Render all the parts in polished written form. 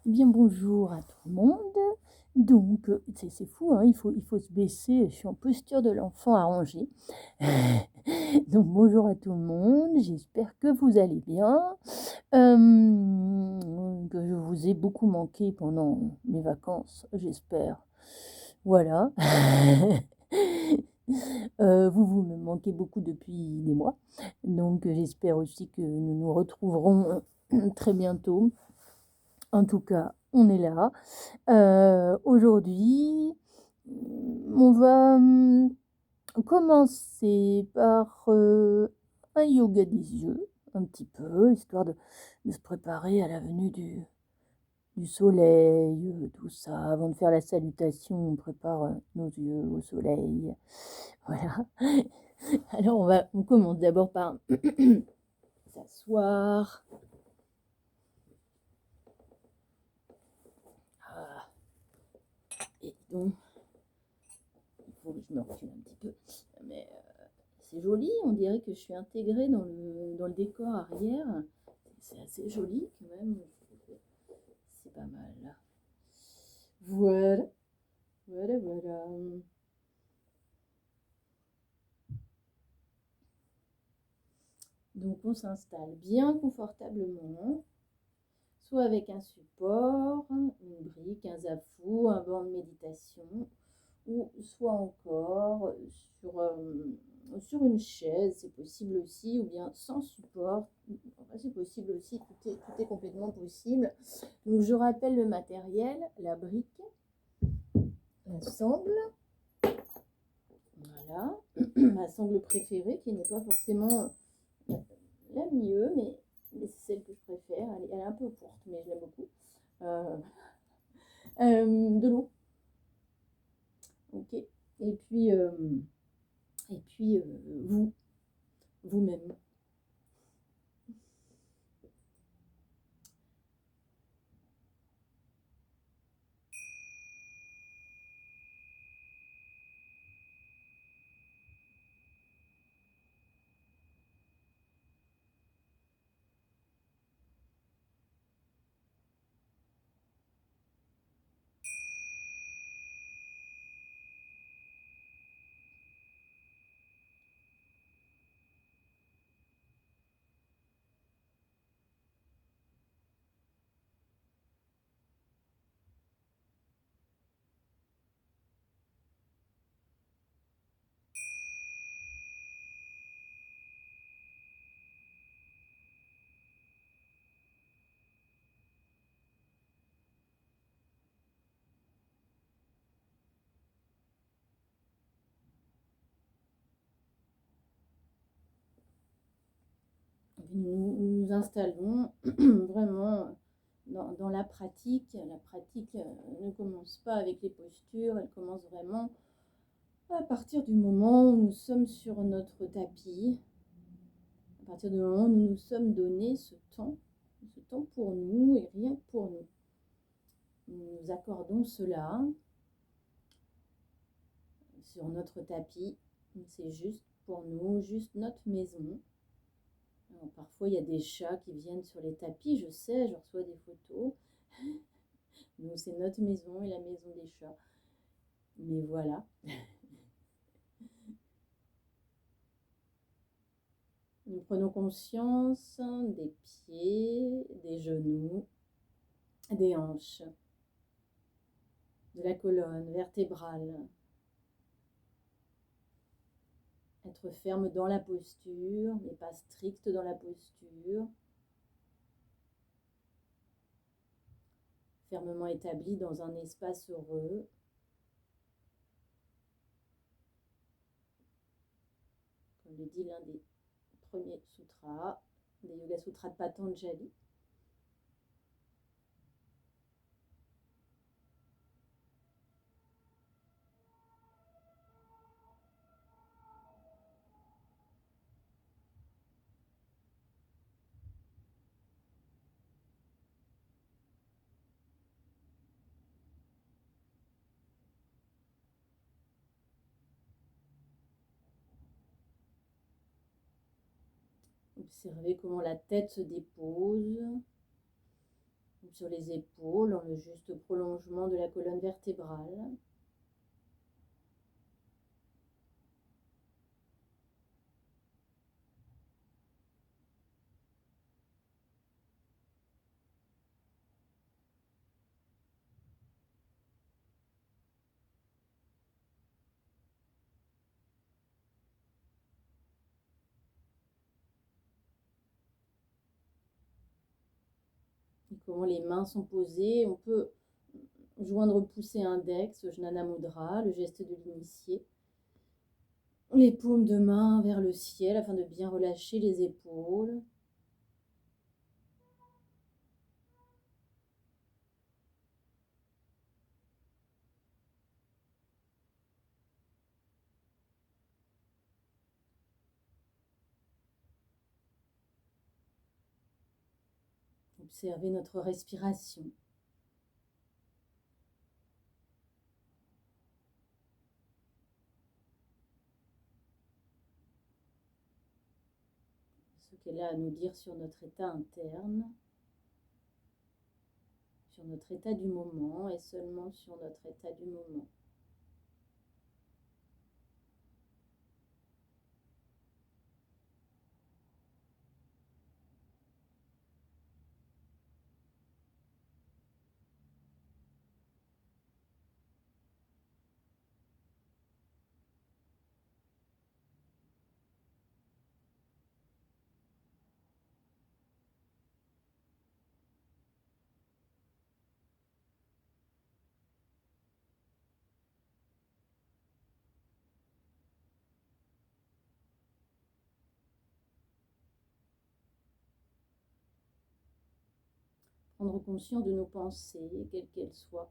Eh bien, bonjour à tout le monde. Donc, c'est fou, hein, il faut se baisser. Je suis en posture de l'enfant arrangé. Donc, bonjour à tout le monde. J'espère que vous allez bien. Que je vous ai beaucoup manqué pendant mes vacances, j'espère. Voilà. Vous me manquez beaucoup depuis des mois. Donc, j'espère aussi que nous nous retrouverons très bientôt. En tout cas, on est là. Aujourd'hui, on va commencer par un yoga des yeux, un petit peu, histoire de se préparer à la venue du soleil, tout ça. Avant de faire la salutation, on prépare nos yeux au soleil. Voilà. Alors, on commence d'abord par s'asseoir. Ah, et donc, il faut que je me recule un petit peu. Mais c'est joli, on dirait que je suis intégrée dans le décor arrière. C'est assez joli quand même. C'est pas mal là. Voilà, voilà. Donc on s'installe bien confortablement, soit avec un support, une brique, un zafou, un banc de méditation, ou soit encore sur une chaise, c'est possible aussi, ou bien sans support, c'est possible aussi, tout est complètement possible. Donc je rappelle le matériel, la brique, la sangle, voilà, ma sangle préférée qui n'est pas forcément la mieux, mais c'est celle que je préfère, elle est un peu courte, mais je l'aime beaucoup. Euh, de l'eau, ok, et puis vous-même. Nous nous installons vraiment dans la pratique. La pratique ne commence pas avec les postures, elle commence vraiment à partir du moment où nous sommes sur notre tapis, à partir du moment où nous nous sommes donné ce temps pour nous et rien que pour nous. Nous nous accordons cela sur notre tapis, c'est juste pour nous, juste notre maison. Alors, parfois, il y a des chats qui viennent sur les tapis, je sais, je reçois des photos. Nous, c'est notre maison et la maison des chats. Mais voilà. Nous prenons conscience des pieds, des genoux, des hanches, de la colonne vertébrale. Être ferme dans la posture, mais pas strict dans la posture. Fermement établi dans un espace heureux. Comme le dit l'un des premiers sutras, des Yoga Sutras de Patanjali. Observez comment la tête se dépose. sur les épaules, dans le juste prolongement de la colonne vertébrale. Et comment les mains sont posées. On peut joindre poussée index, Jnana Mudra, le geste de l'initié. Les paumes de main vers le ciel afin de bien relâcher les épaules. Observez notre respiration. Ce qu'elle a à nous dire sur notre état interne, sur notre état du moment et seulement sur notre état du moment. Prendre conscience de nos pensées, quelles qu'elles soient.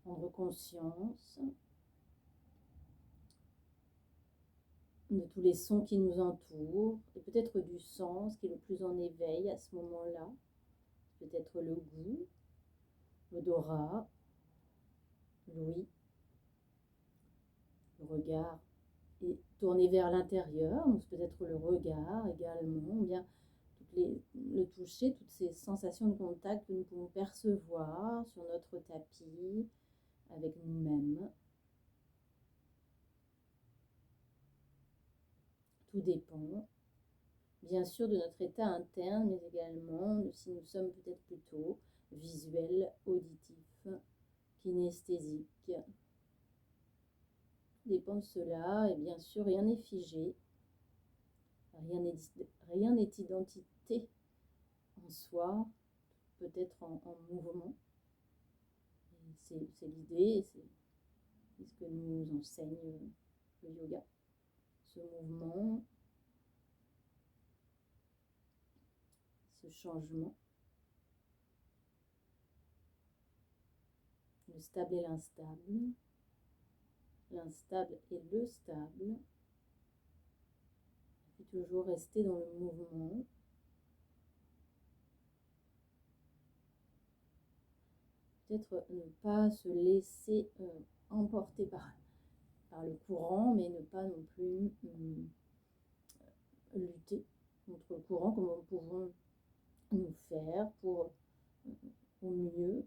Prendre conscience de tous les sons qui nous entourent et peut-être du sens qui est le plus en éveil à ce moment-là. Peut-être le goût, l'odorat, l'ouïe, le regard est tourné vers l'intérieur, donc peut-être le regard également, ou bien le toucher, toutes ces sensations de contact que nous pouvons percevoir sur notre tapis avec nous-mêmes. Tout dépend, bien sûr, de notre état interne, mais également de si nous sommes peut-être plutôt visuels, auditifs, kinesthésiques. Tout dépend de cela, et bien sûr, rien n'est figé, rien n'est identité en soi, peut-être en mouvement. C'est l'idée, c'est ce que nous enseigne le yoga. Ce mouvement, ce changement, le stable et l'instable, l'instable et le stable, et toujours rester dans le mouvement. Peut-être ne pas se laisser emporter par le courant, mais ne pas non plus lutter contre le courant, comme nous pouvons nous faire pour au mieux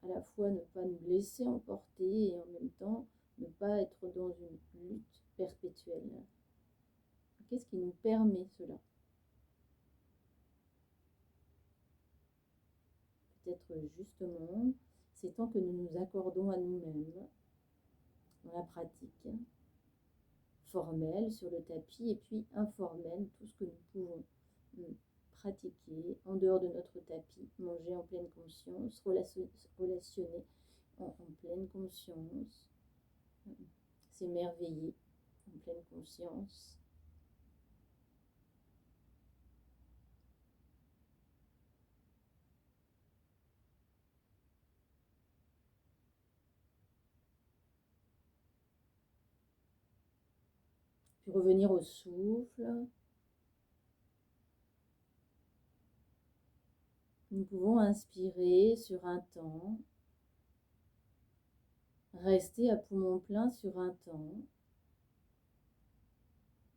à la fois ne pas nous laisser emporter et en même temps ne pas être dans une lutte perpétuelle. Qu'est-ce qui nous permet cela? Peut-être justement ces temps que nous nous accordons à nous-mêmes dans la pratique formelle sur le tapis et puis informelle, tout ce que nous pouvons pratiquer en dehors de notre tapis, manger en pleine conscience, relationner en pleine conscience. conscience, s'émerveiller en pleine conscience. Puis revenir au souffle. Nous pouvons inspirer sur un temps, rester à poumon plein sur un temps,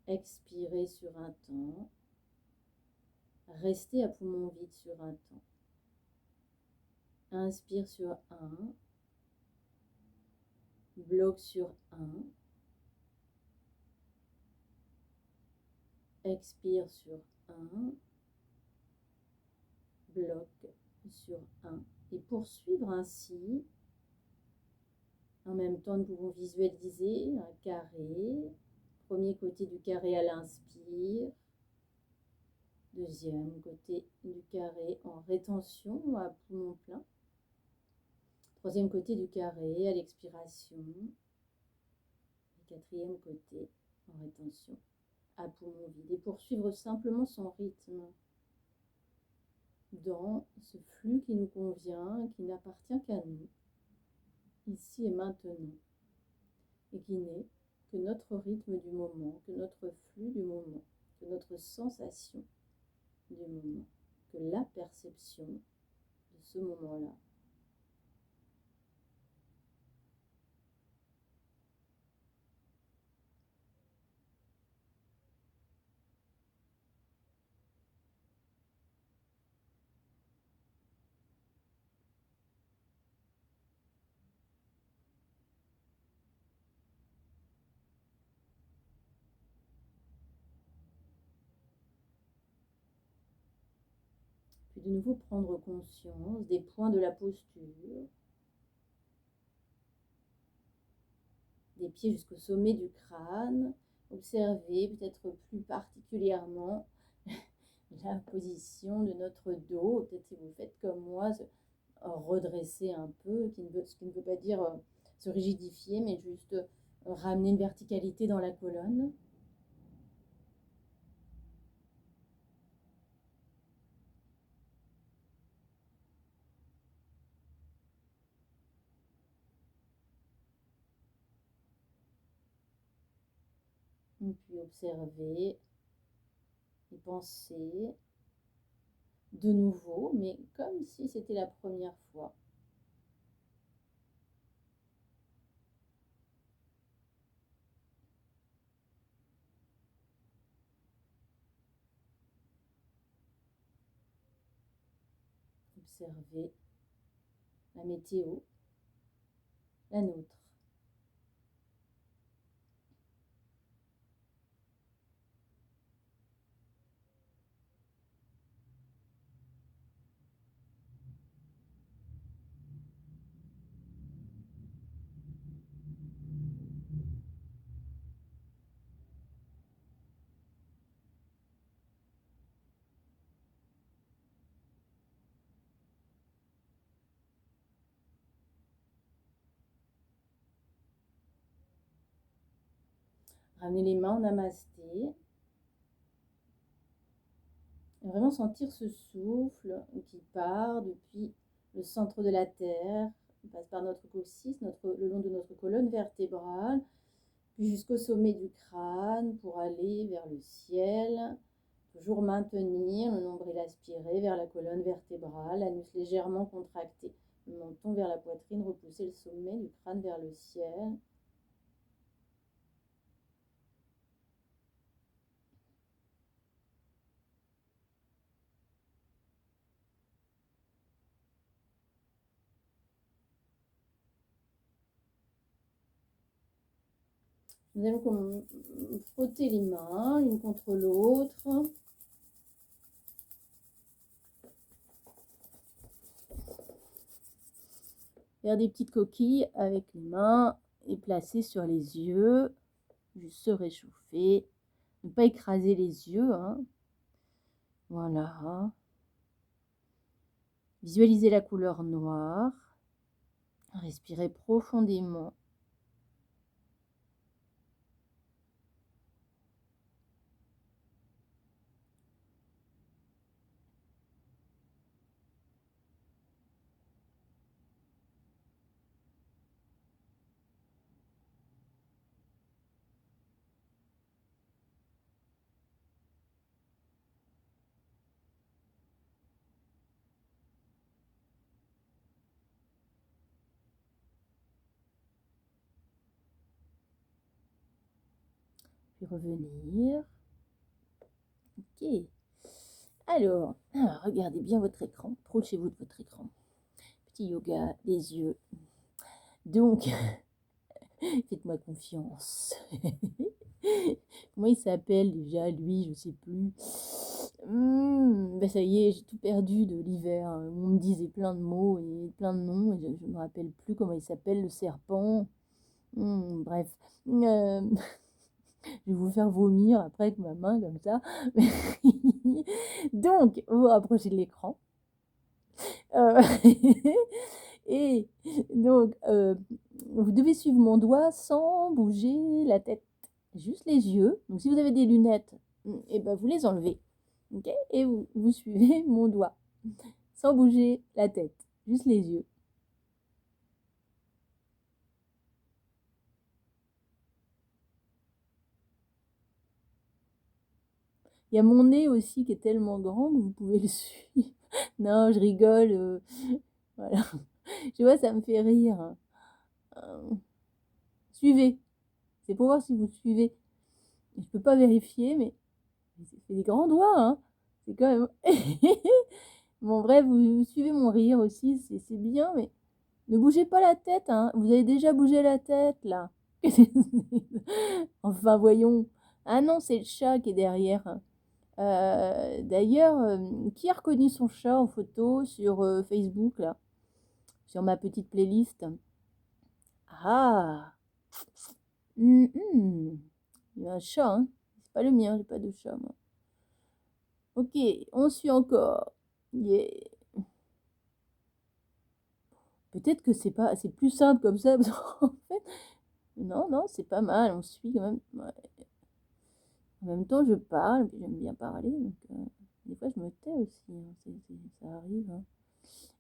expirer sur un temps, rester à poumon vide sur un temps. Inspire sur 1, bloc sur 1, expire sur 1, bloc sur 1. Et poursuivre ainsi, en même temps nous pouvons visualiser un carré, premier côté du carré à l'inspire, deuxième côté du carré en rétention à poumon plein, troisième côté du carré à l'expiration, et quatrième côté en rétention à poumon vide. Et poursuivre simplement son rythme dans ce flux qui nous convient, qui n'appartient qu'à nous, ici et maintenant, et qui n'est que notre rythme du moment, que notre flux du moment, que notre sensation du moment, que la perception de ce moment-là. Puis de nouveau prendre conscience des points de la posture, des pieds jusqu'au sommet du crâne. Observez peut-être plus particulièrement la position de notre dos. Peut-être si vous faites comme moi, redresser un peu, ce qui ne veut pas dire se rigidifier, mais juste ramener une verticalité dans la colonne. Et puis observer et penser de nouveau, mais comme si c'était la première fois. Observer la météo, la nôtre. Ramener les mains en namasté. Et vraiment sentir ce souffle qui part depuis le centre de la terre, il passe par notre coccyx, le long de notre colonne vertébrale, puis jusqu'au sommet du crâne pour aller vers le ciel. Toujours maintenir le nombril aspiré vers la colonne vertébrale, l'anus légèrement contracté, le menton vers la poitrine, repousser le sommet du crâne vers le ciel. Nous allons frotter les mains l'une contre l'autre. Faire des petites coquilles avec les mains et placer sur les yeux. Juste se réchauffer. Ne pas écraser les yeux. Voilà. Visualiser la couleur noire. Respirez profondément. Puis revenir. Ok. Alors, regardez bien votre écran. Approchez-vous de votre écran. Petit yoga, les yeux. Donc, faites-moi confiance. Comment il s'appelle déjà, lui, je sais plus. Ben ça y est, j'ai tout perdu de l'hiver. On me disait plein de mots et plein de noms, et je me rappelle plus comment il s'appelle, le serpent. Bref. Je vais vous faire vomir après avec ma main comme ça. Donc, vous vous rapprochez de l'écran. Et donc, vous devez suivre mon doigt sans bouger la tête, juste les yeux. Donc, si vous avez des lunettes, et ben, vous les enlevez. Okay, et vous suivez mon doigt sans bouger la tête, juste les yeux. Il y a mon nez aussi qui est tellement grand que vous pouvez le suivre. Non, je rigole. Voilà. Je vois, ça me fait rire. Suivez. C'est pour voir si vous suivez. Je peux pas vérifier, mais c'est des grands doigts, hein. C'est quand même. Bon, bref, vous suivez mon rire aussi, c'est bien, mais ne bougez pas la tête, hein. Vous avez déjà bougé la tête, là. Enfin, voyons. Ah non, c'est le chat qui est derrière. D'ailleurs, qui a reconnu son chat en photo sur Facebook, là, sur ma petite playlist? Ah, il y a un chat, hein. C'est pas le mien, j'ai pas de chat, moi. Ok, on suit encore. Yeah. Peut-être que c'est plus simple comme ça. En fait, non, non, c'est pas mal. On suit quand même. Ouais. En même temps, je parle, puis j'aime bien parler. Donc, des fois, je me tais aussi. Hein. Ça arrive. Hein.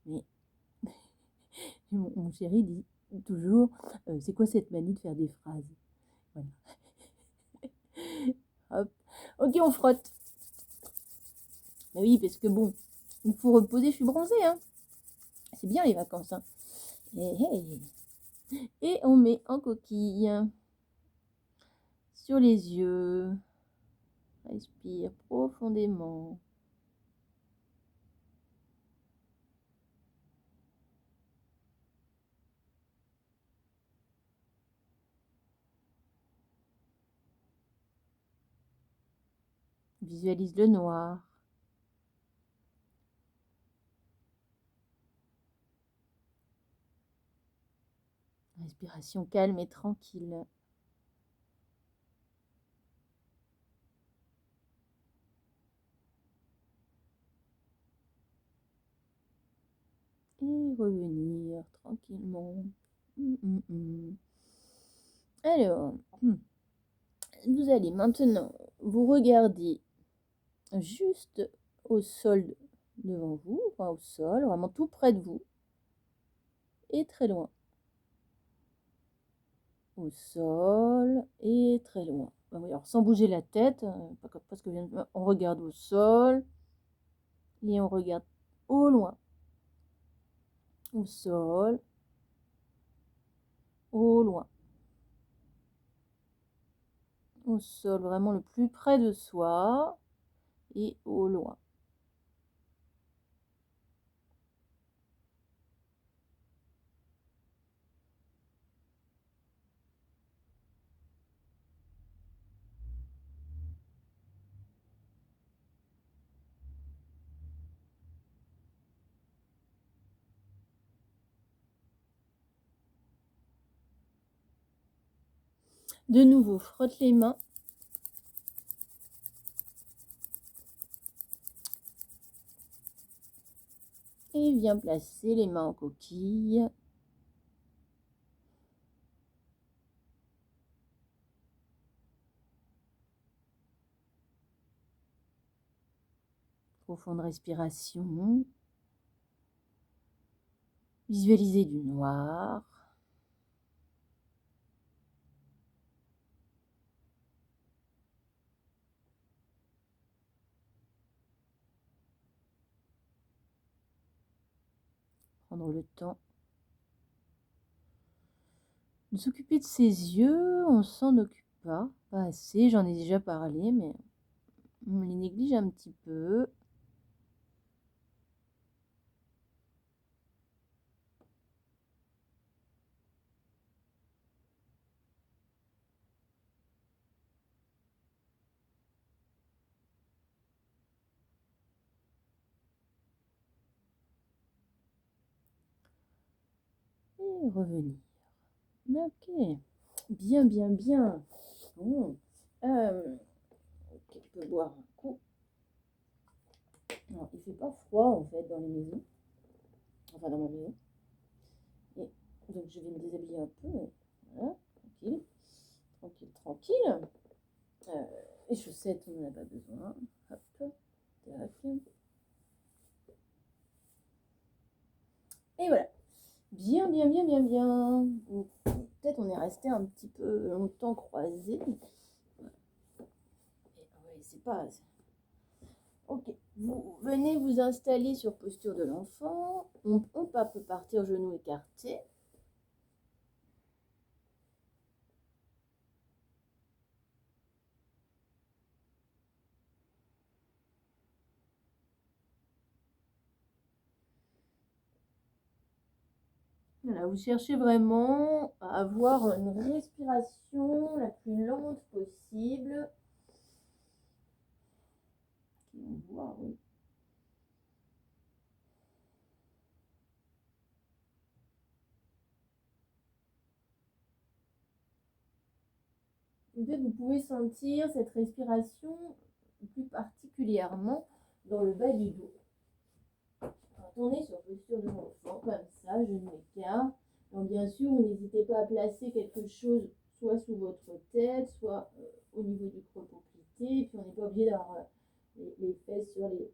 Mais mon chéri dit toujours c'est quoi cette manie de faire des phrases? Voilà. Hop. Ok, on frotte. Bah oui, parce que bon, il faut reposer. Je suis bronzée. Hein. C'est bien les vacances. Hein. Hey, hey. Et on met en coquille sur les yeux. Respire profondément. Visualise le noir. Respiration calme et tranquille. Et revenir tranquillement. Alors, vous allez maintenant vous regarder juste au sol devant vous, enfin au sol, vraiment tout près de vous, et très loin. Au sol et très loin. Alors sans bouger la tête, parce que on regarde au sol et on regarde au loin. Au sol, au loin. Au sol, vraiment le plus près de soi et au loin. De nouveau, frotte les mains. Et viens placer les mains en coquille. profonde respiration. Visualisez du noir. Prendre le temps de s'occuper de ses yeux, on s'en occupe pas assez, j'en ai déjà parlé, mais on les néglige un petit peu. Et revenir. Ok, bien, bien, bien. Bon. Ok, je peux boire un coup. Alors, il fait pas froid en fait dans les maisons, enfin dans ma maison. Et donc je vais me déshabiller un peu. Voilà, tranquille, tranquille, tranquille. Les chaussettes, on n'en a pas besoin. Hop, tac. Et voilà. Bien, bien, bien, bien, bien. Peut-être on est resté un petit peu longtemps croisés. Ouais, c'est pas... Ok, vous venez vous installer sur posture de l'enfant. On peut partir genoux écartés. Voilà, vous cherchez vraiment à avoir une respiration la plus lente possible. On voit, oui. Peut-être vous pouvez sentir cette respiration plus particulièrement dans le bas du dos. Retournez sur posture de l'enfant, comme ça, genou écart. Donc bien sûr, n'hésitez pas à placer quelque chose soit sous votre tête, soit au niveau du creux pour plier. Et puis on n'est pas obligé d'avoir les fesses sur les,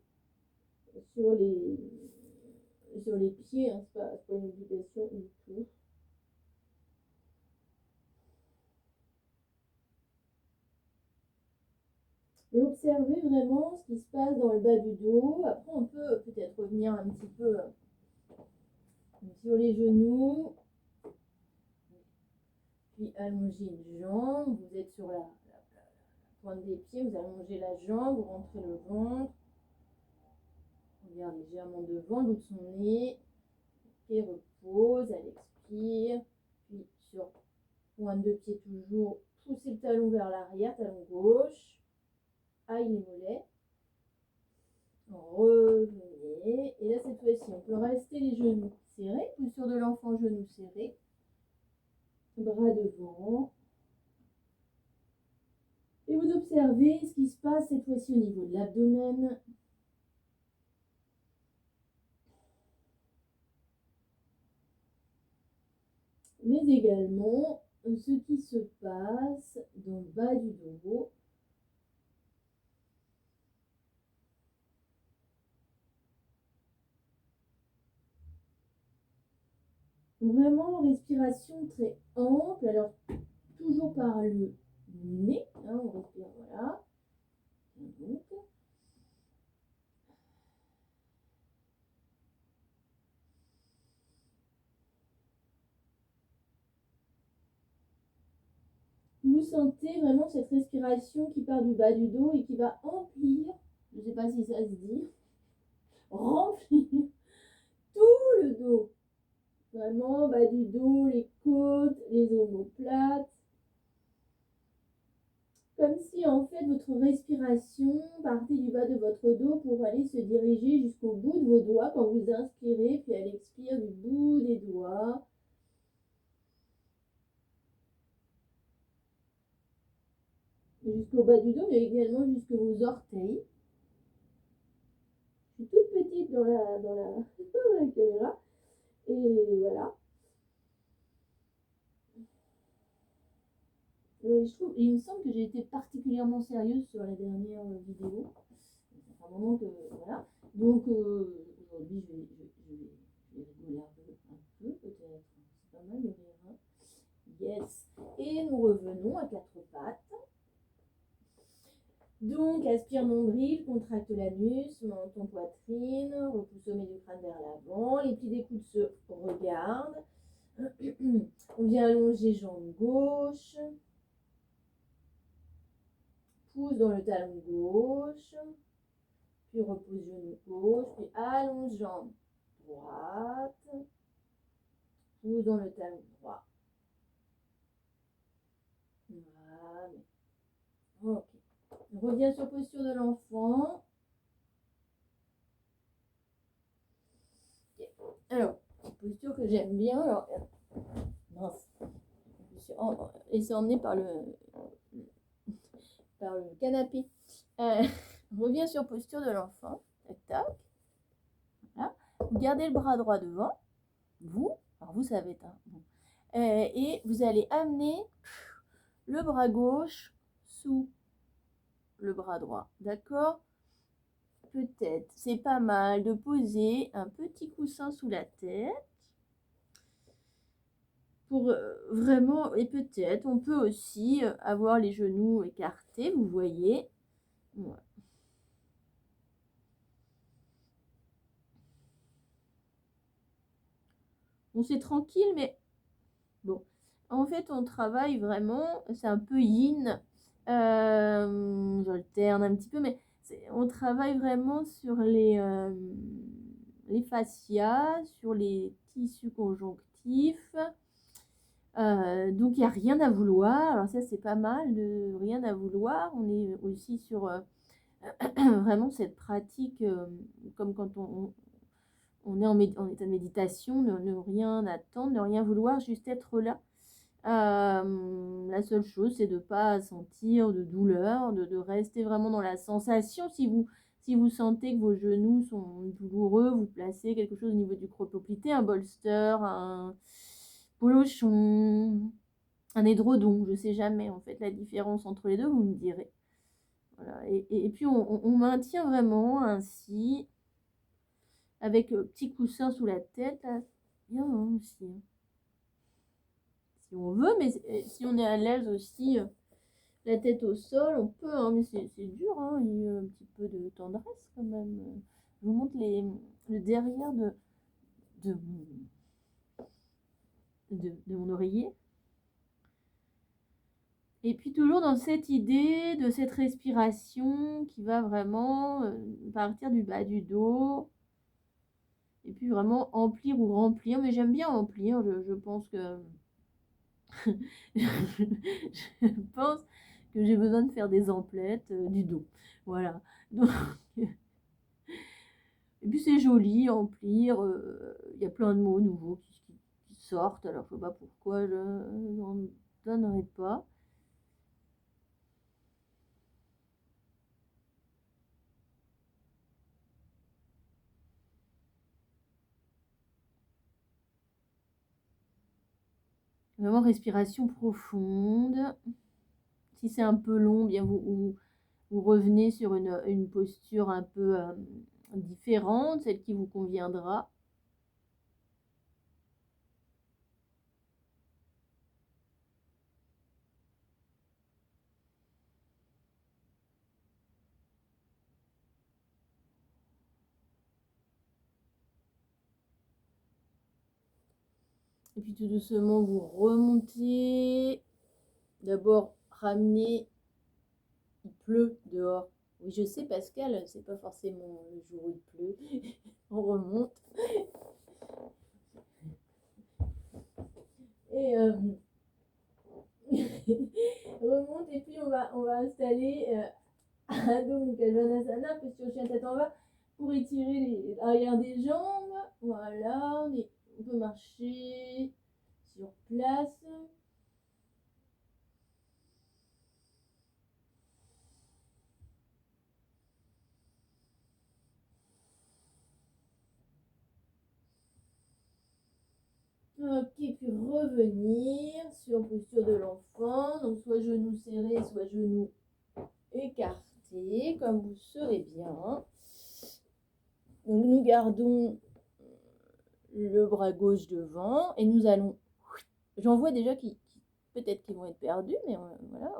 sur les pieds, hein, c'est pas une obligation du tout. Et observez vraiment ce qui se passe dans le bas du dos. Après, on peut peut-être revenir un petit peu sur les genoux, puis allonger une jambe. Vous êtes sur la pointe des pieds, vous allongez la jambe, vous rentrez le ventre. Regarde légèrement devant, d'où son nez. Et repose, elle expire. Puis sur pointe de pied toujours, poussez le talon vers l'arrière, talon gauche. Aïe les mollets. Revenez. Et là, cette fois-ci, on peut rester les genoux serrés. Posture de l'enfant, genoux serrés. Bras devant. Et vous observez ce qui se passe cette fois-ci au niveau de l'abdomen. Mais également ce qui se passe dans le bas du dos. Vraiment, respiration très ample. Alors, toujours par le nez. Hein, on respire, voilà. Donc, vous sentez vraiment cette respiration qui part du bas du dos et qui va emplir, je ne sais pas si ça se dit, remplir tout le dos. Vraiment, bas du dos, les côtes, les omoplates. Comme si en fait votre respiration partait du bas de votre dos pour aller se diriger jusqu'au bout de vos doigts quand vous inspirez, puis elle expire du bout des doigts. Jusqu'au bas du dos, mais également jusqu'à vos orteils. Je suis toute petite dans la caméra. Et voilà. Il me semble que j'ai été particulièrement sérieuse sur la dernière vidéo. fait un moment que, voilà. Donc, aujourd'hui, je vais rigoler un peu peut-être. C'est pas mal le rire, hein. Yes. Et nous revenons à quatre pattes. Donc, aspire nombril, contracte l'anus, menton, poitrine, repousse sommet du crâne vers l'avant. Les pieds des coudes se regardent. On vient allonger jambe gauche. Pousse dans le talon gauche. Puis repousse genou gauche. Puis allonge jambe droite. Pousse dans le talon droit. Voilà. Ok. On revient sur posture de l'enfant. Alors, posture que j'aime bien. Alors, mince. Je suis laissée emmener par le canapé. On revient sur posture de l'enfant. Tac, tac. Voilà. Vous gardez le bras droit devant. Vous. Alors, vous savez, hein. Bon. Et vous allez amener le bras gauche sous le bras droit. D'accord? Peut-être, c'est pas mal de poser un petit coussin sous la tête pour vraiment, et peut-être on peut aussi avoir les genoux écartés, vous voyez. Voilà. Bon, c'est tranquille, mais bon, en fait on travaille vraiment, c'est un peu yin, j'alterne un petit peu, mais on travaille vraiment sur les fascias, sur les tissus conjonctifs. Donc il n'y a rien à vouloir. Alors ça c'est pas mal de rien à vouloir. On est aussi sur vraiment cette pratique comme quand on est en état de méditation, ne rien attendre, ne rien vouloir, juste être là. La seule chose c'est de ne pas sentir de douleur, de rester vraiment dans la sensation. Si vous sentez que vos genoux sont douloureux, vous placez quelque chose au niveau du creux-poplité, un bolster, un polochon, un édredon, je ne sais jamais en fait la différence entre les deux, vous me direz. Voilà. Et puis on maintient vraiment ainsi, avec petit coussin sous la tête, là, bien hein, aussi. Si on veut, mais si on est à l'aise aussi, la tête au sol, on peut, hein, mais c'est dur, hein, il y a un petit peu de tendresse quand même. Je vous montre le derrière de mon oreiller. Et puis toujours dans cette idée de cette respiration qui va vraiment partir du bas du dos. Et puis vraiment emplir ou remplir. Mais j'aime bien emplir, je pense que... je pense que j'ai besoin de faire des emplettes du dos. Voilà. Donc... Et puis c'est joli, emplir. Il y a plein de mots nouveaux qui sortent. Alors je ne sais pas pourquoi je n'en donnerai pas. Vraiment respiration profonde. Si c'est un peu long, bien vous revenez sur une posture un peu différente, celle qui vous conviendra. Et puis tout doucement, vous remontez. D'abord, ramenez. Il pleut dehors. Oui, je sais, Pascal, c'est pas forcément le jour où il pleut. On remonte. Et remonte. Et puis on va installer donc Janasana, posture chien tête en bas, pour étirer l'arrière des jambes. Voilà, on peut marcher sur place. Ok, puis revenir sur posture de l'enfant. Donc soit genoux serrés, soit genoux écartés, comme vous serez bien. Donc nous gardons le bras gauche devant et nous allons, j'en vois déjà qui peut-être qu'ils vont être perdus, mais voilà,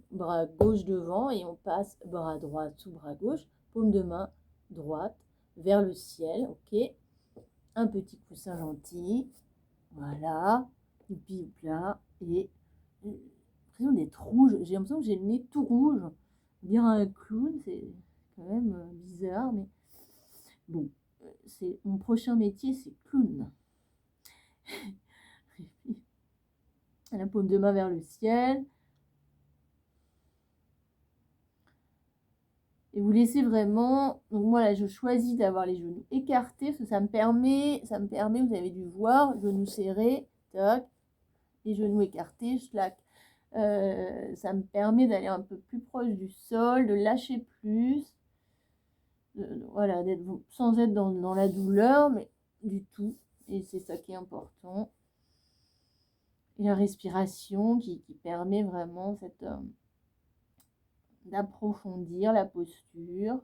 bras gauche devant et on passe bras droit sous bras gauche, paume de main droite vers le ciel, ok. Un petit coussin gentil, voilà, et puis là, et l'impression d'être rouge, j'ai l'impression que j'ai le nez tout rouge, dire un clown, c'est quand même bizarre, mais bon, c'est mon prochain métier, c'est clown. La paume de main vers le ciel. Et vous laissez vraiment, donc moi là je choisis d'avoir les genoux écartés, parce que ça me permet, vous avez dû voir, genoux serrés, toc, les genoux écartés, schlac. Ça me permet d'aller un peu plus proche du sol, de lâcher plus, voilà, d'être sans être dans la douleur, mais du tout, et c'est ça qui est important. Et la respiration qui permet vraiment cette d'approfondir la posture.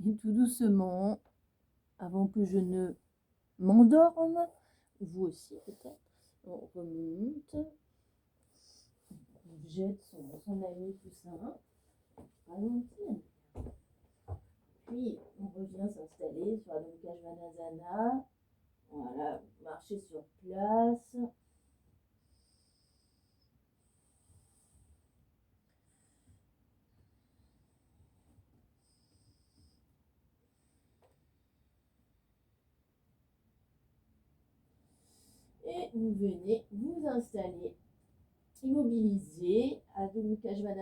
Et tout doucement, avant que je ne m'endorme, vous aussi peut-être, on remonte, on jette son ami coussin, ralenti. Puis on revient s'installer sur Adho Mukha Svanasana, voilà, marcher sur place. Et vous venez vous installer, immobiliser, Adho Mukha Svanasana.